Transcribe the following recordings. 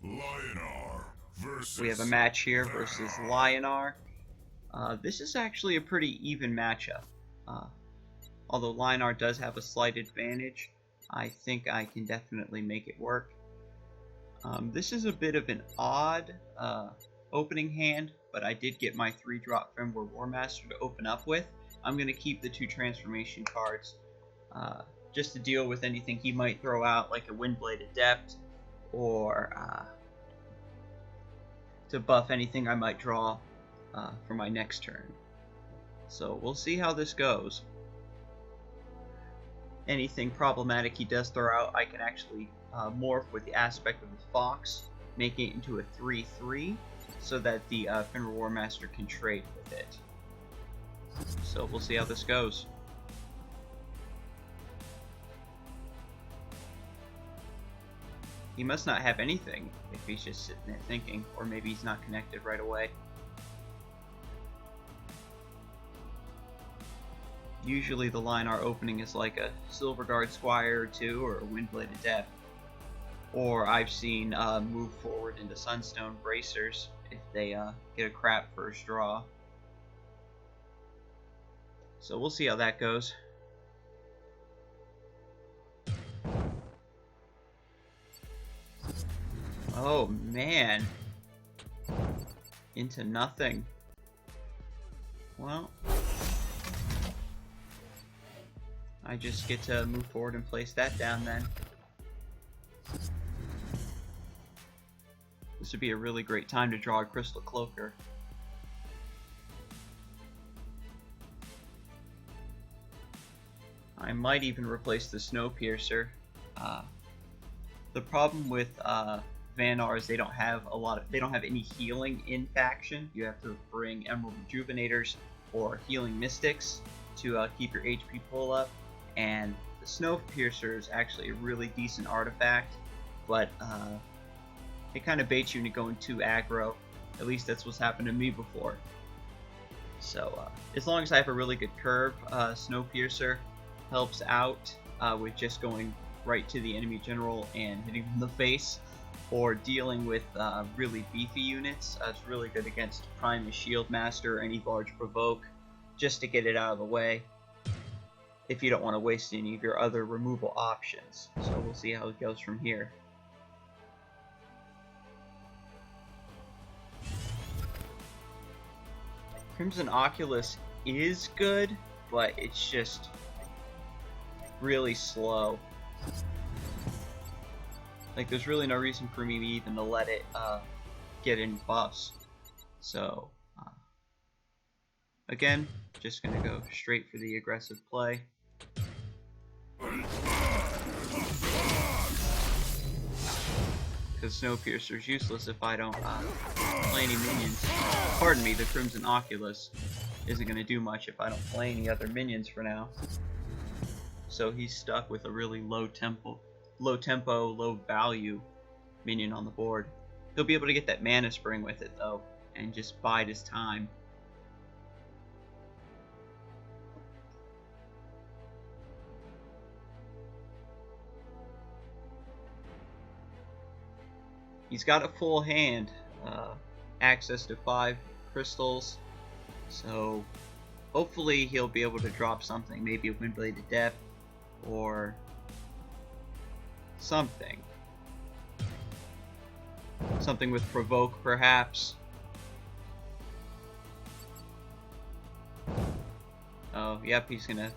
Lyonar versus We have a match here Vanar. versus Lyonar. This is actually a pretty even matchup. Uh, Although Lyonar does have a slight advantage, I think I can definitely make it work. This is a bit of an odd opening hand, but I did get my 3-drop Fimber Warmaster to open up with. I'm going to keep the 2 transformation cards just to deal with anything he might throw out, like a Windblade Adept, or to buff anything I might draw for my next turn. So we'll see how this goes. Anything problematic he does throw out, I can actually morph with the aspect of the Fox, making it into a 3/3, so that the Fimber Warmaster can trade with it. So we'll see how this goes. He must not have anything if he's just sitting there thinking, or maybe he's not connected right away. Usually the Lyonar opening is like a Silverguard Squire or 2 or a Windblade Adept. Or I've seen move forward into Sunstone Bracers if they get a crap first draw. So we'll see how that goes. Oh man. Into nothing. Well, I just get to move forward and place that down then. This would be a really great time to draw a Crystal Cloaker. I might even replace the Snowpiercer. The problem with Vanar is they don't have any healing in faction. You have to bring Emerald Rejuvenators or Healing Mystics to keep your HP pull up. And the Snowpiercer is actually a really decent artifact, but it kind of baits you into going too aggro. At least that's what's happened to me before. So as long as I have a really good curve, Snowpiercer helps out with just going right to the enemy general and hitting them in the face, or dealing with really beefy units. It's really good against Primus Shieldmaster or any large provoke, just to get it out of the way if you don't want to waste any of your other removal options. So we'll see how it goes from here. Crimson Oculus is good, but it's just really slow. Like, there's really no reason for me even to let it get any buffs. So, again, just gonna go straight for the aggressive play. Because Snowpiercer is useless if I don't play any minions. Pardon me, the Crimson Oculus isn't going to do much if I don't play any other minions for now. So he's stuck with a really low tempo, low value minion on the board. He'll be able to get that Mana Spring with it though, and just bide his time. He's got a full hand, access to 5 crystals, so hopefully he'll be able to drop something, maybe a Windblade Adept, or something. Something with Provoke, perhaps. Oh, yep, he's gonna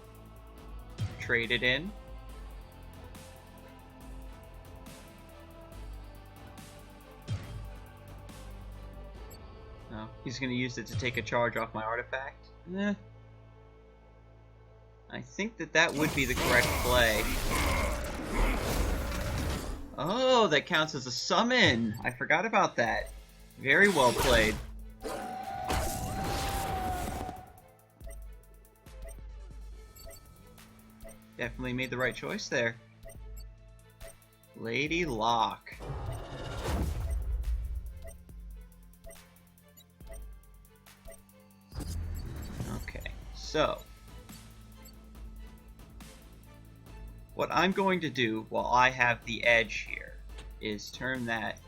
trade it in. No, he's gonna use it to take a charge off my artifact. Eh. I think that would be the correct play. Oh, that counts as a summon! I forgot about that. Very well played. Definitely made the right choice there. Lady Locke. Okay, so what I'm going to do while I have the edge here is turn that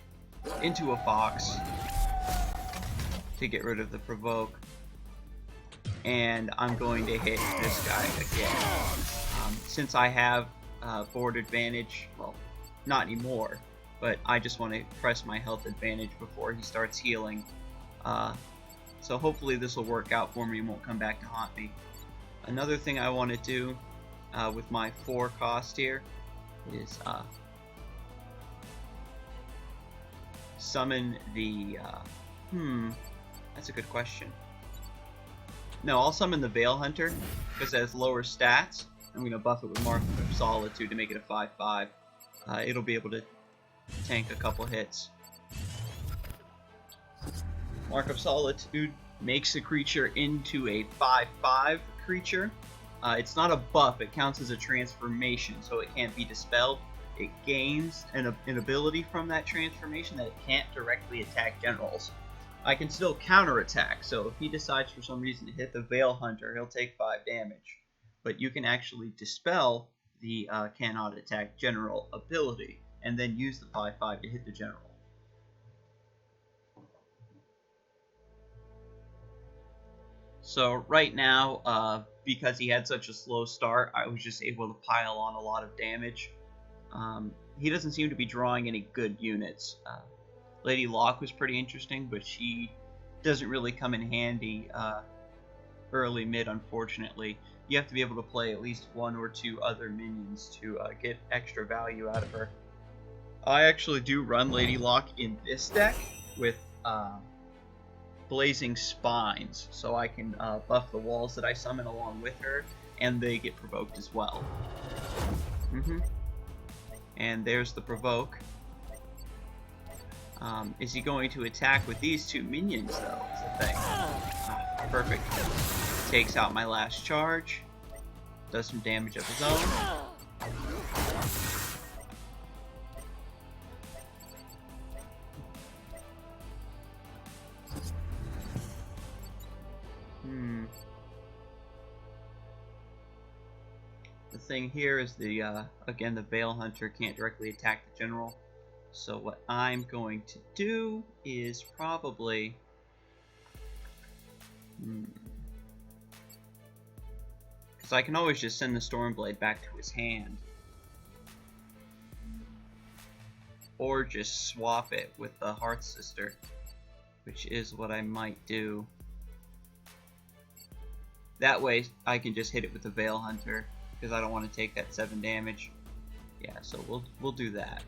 into a Fox to get rid of the provoke. And I'm going to hit this guy again. Since I have board advantage, well, not anymore, but I just want to press my health advantage before he starts healing. So hopefully this will work out for me and won't come back to haunt me. Another thing I want to do with my 4 cost here is summon the... that's a good question. No, I'll summon the Veil Hunter because it has lower stats. I'm going to buff it with Mark of Solitude to make it a 5/5. It'll be able to tank a couple hits. Mark of Solitude makes a creature into a 5/5 creature. It's not a buff, it counts as a transformation, so it can't be dispelled. It gains an ability from that transformation that it can't directly attack generals. I can still counterattack, so if he decides for some reason to hit the Veil Hunter, he'll take 5 damage. But you can actually dispel the cannot attack general ability, and then use the 5/5 to hit the general. So right now, because he had such a slow start, I was just able to pile on a lot of damage. He doesn't seem to be drawing any good units. Lady Locke was pretty interesting, but she doesn't really come in handy early mid, unfortunately. You have to be able to play at least 1 or 2 other minions to get extra value out of her. I actually do run Lady Locke in this deck with Blazing Spines, so I can buff the walls that I summon along with her, and they get provoked as well. And there's the provoke. Is he going to attack with these 2 minions, though, is the thing. Perfect. Takes out my last charge. Does some damage of his own. The thing here is again, the Veil Hunter can't directly attack the general. So what I'm going to do is probably... Because I can always just send the Stormblade back to his hand. Or just swap it with the Hearth Sister, which is what I might do. That way I can just hit it with the Veil Hunter, because I don't want to take that 7 damage. Yeah, so we'll do that.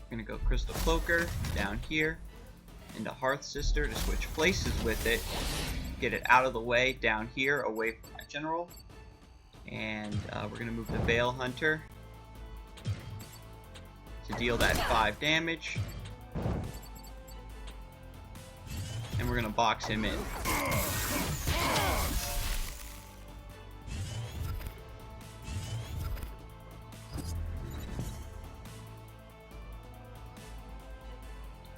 I'm gonna go Crystal Cloaker down here into Hearth Sister to switch places with it, get it out of the way down here away from my general, and we're gonna move the Veil Hunter to deal that 5 damage, and we're gonna box him in.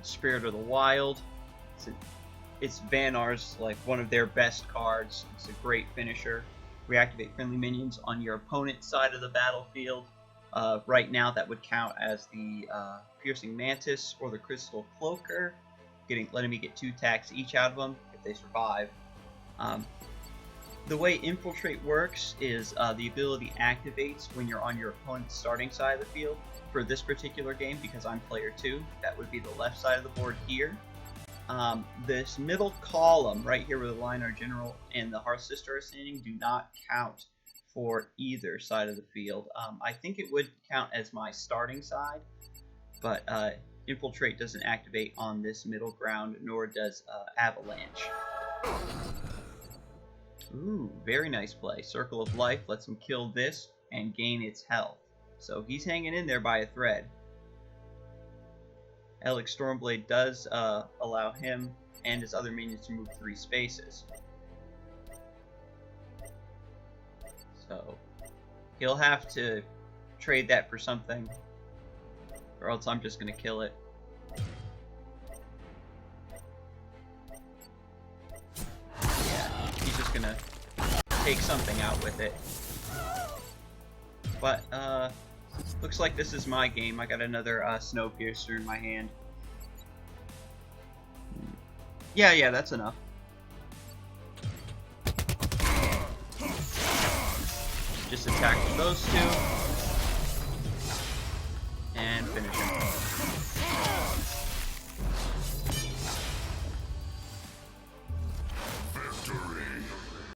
Spirit of the Wild. It's Vanar's, like, one of their best cards. It's a great finisher. Reactivate friendly minions on your opponent's side of the battlefield. Right now that would count as the Piercing Mantis or the Crystal Cloaker, letting me get 2 attacks each out of them if they survive. The way Infiltrate works is the ability activates when you're on your opponent's starting side of the field. For this particular game, because I'm player 2, that would be the left side of the board here. This middle column right here where the Lyonar General and the Hearth Sister are standing do not count for either side of the field. I think it would count as my starting side, but Infiltrate doesn't activate on this middle ground, nor does Avalanche. Ooh, very nice play. Circle of Life lets him kill this and gain its health. So he's hanging in there by a thread. Alex Stormblade does allow him and his other minions to move 3 spaces. So he'll have to trade that for something, or else I'm just going to kill it. Yeah, he's just going to take something out with it. But, Looks like this is my game. I got another Snowpiercer in my hand. Yeah, that's enough. Just attack those two. And finish him.